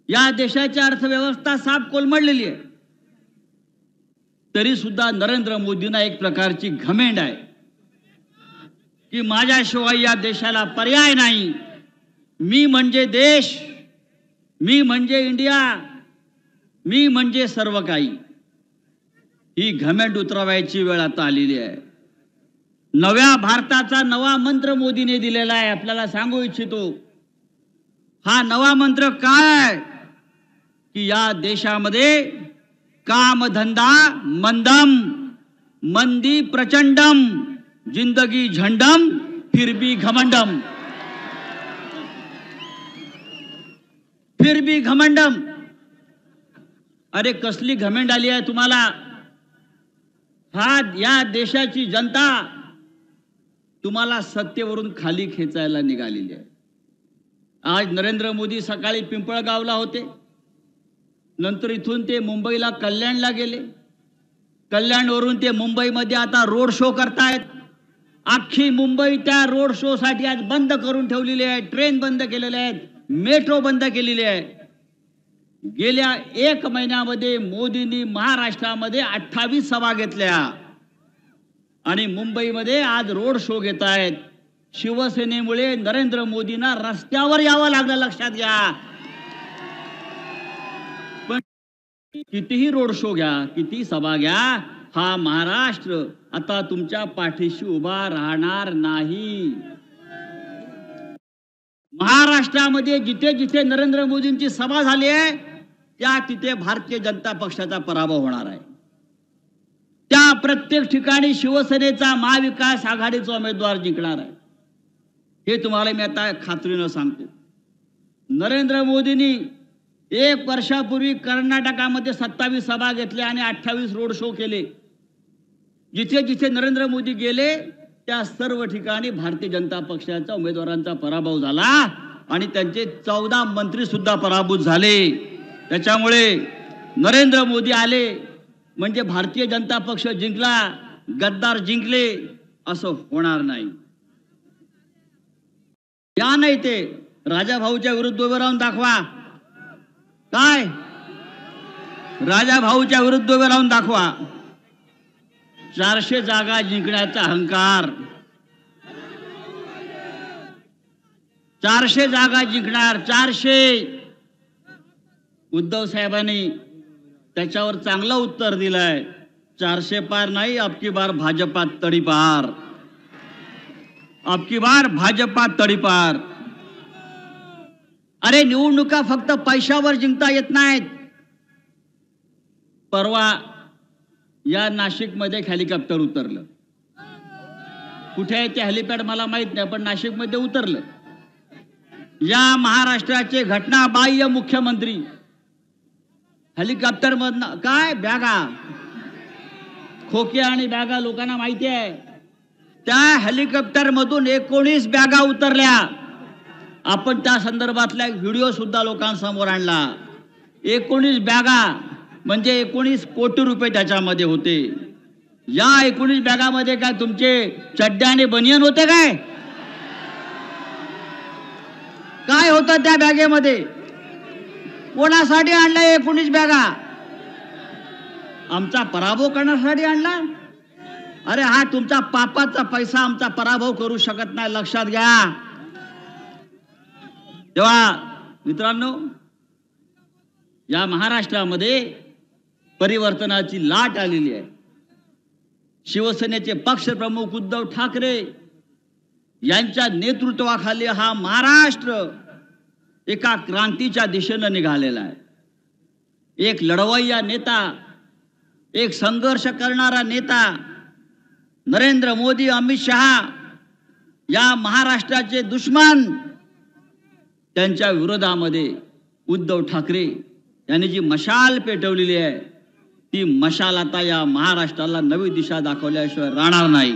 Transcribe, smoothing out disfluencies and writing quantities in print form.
या देशाची अर्थव्यवस्था साफ कोलमडलेली आहे, तरी सुद्धा नरेंद्र मोदींना एक प्रकारची घमेंड आहे की माझ्याशिवाय या देशाला पर्याय नाही, मी म्हणजे देश, मी म्हणजे इंडिया, मी म्हणजे सर्व काही। ही घमेंड उतरवायची वेळ आता आलेली आहे। नव्या भारताचा नवा मंत्र मोदीने दिलेला आहे। आपल्याला सांगू इच्छितो, हा नवा मंत्र काय की या देशामध्ये कामधंदा मंदम, मंदी प्रचंडम, जिंदगी झंडम, फिर भी घमंडम, फिर भी घमंडम। अरे कसली घमेंड आली आहे तुम्हाला? या देशाची जनता तुम्हाला सत्तेवरून खाली खेचायला निघालेली आहे। आज नरेंद्र मोदी सकाळी पिंपळगावला होते, नंतर इथून ते मुंबईला कल्याणला गेले, कल्याणवरून ते मुंबईमध्ये आता रोड शो करतायत। अख्खी मुंबई त्या रोड शो साठी आज बंद करून ठेवलेली आहे। ट्रेन बंद केलेल्या आहेत, मेट्रो बंद केलेली आहे। गेल्या 1 महिन्यामध्ये मोदींनी महाराष्ट्रामध्ये 28 सभा घेतल्या आणि मुंबईमध्ये आज रोड शो घेत आहेत। शिवसेनेमुळे नरेंद्र मोदींना रस्त्यावर यावं लागलं, लक्षात घ्या। पण कितीही रोड शो घ्या, किती सभा घ्या, हा महाराष्ट्र आता तुमच्या पाठीशी उभा राहणार नाही। महाराष्ट्रामध्ये जिथे जिथे नरेंद्र मोदींची सभा झाली आहे त्या तिथे भारतीय जनता पक्षाचा पराभव होणार आहे। त्या प्रत्येक ठिकाणी शिवसेनेचा महाविकास आघाडीचा उमेदवार जिंकणार आहे, हे तुम्हाला मी आता खात्रीने सांगतो। नरेंद्र मोदींनी 1 वर्षापूर्वी कर्नाटकामध्ये 27 सभा घेतल्या आणि 28 रोड शो केले। जिथे जिथे नरेंद्र मोदी गेले त्या सर्व ठिकाणी भारतीय जनता पक्षाच्या उमेदवारांचा पराभव झाला आणि त्यांचे 14 मंत्री सुद्धा पराभूत झाले। त्याच्यामुळे नरेंद्र मोदी आले म्हणजे भारतीय जनता पक्ष जिंकला, गद्दार जिंकले असं होणार नाही। या नाही ते राजा भाऊच्या विरुद्ध उभे राहून दाखवा। काय राजा भाऊच्या विरुद्ध उभे राहून दाखवा। 400 जागा जिंकण्याचा अहंकार, 400 जागा जिंकणार, 400। उद्धव साहेबांनी त्याच्यावर चांगलं उत्तर दिलंय, 400 पार नाही, अबकी बार भाजपा तडीपार, अबकी बार भाजपा तडीपार। अरे निवडणुका फक्त पैशावर जिंकता येत नाहीत। परवा या नाशिक मध्ये हेलिकॉप्टर उतरलं, कुठे आहे ते हेलिपॅड मला माहित नाही, पण नाशिक मध्ये उतरलं। या महाराष्ट्राचे घटनाबाह्य मुख्यमंत्री हेलिकॉप्टर मधनं काय बॅगा, खोके आणि बॅगा लोकांना माहिती आहे। त्या हेलिकॉप्टर मधून 19 बॅगा उतरल्या। आपण त्या संदर्भातला एक व्हिडिओ सुद्धा लोकांसमोर आणला। 19 बॅगा म्हणजे 19 कोटी रुपये त्याच्यामध्ये होते। या 19 बॅगामध्ये काय तुमचे चड्डे आणि बनियन होते काय? काय होतं त्या बॅगेमध्ये? कोणासाठी आणला 19 बॅगा? आमचा पराभव करण्यासाठी आणला? अरे हा तुमचा पापाचा पैसा आमचा पराभव करू शकत नाही, लक्षात घ्या। तेव्हा मित्रांनो, या महाराष्ट्रामध्ये परिवर्तनाची लाट आलेली आहे। शिवसेनेचे पक्षप्रमुख उद्धव ठाकरे यांच्या नेतृत्वाखाली हा महाराष्ट्र एका क्रांतीच्या दिशेने निघालेला आहे। एक लढवय्या नेता, एक संघर्ष करणारा नेता नरेंद्र मोदी, अमित शहा या महाराष्ट्राचे दुश्मन, त्यांच्या विरोधामध्ये उद्धव ठाकरे यांनी जी मशाल पेटवलेली आहे ती मशाल आता या महाराष्ट्राला नवी दिशा दाखवल्याशिवाय राहणार नाही।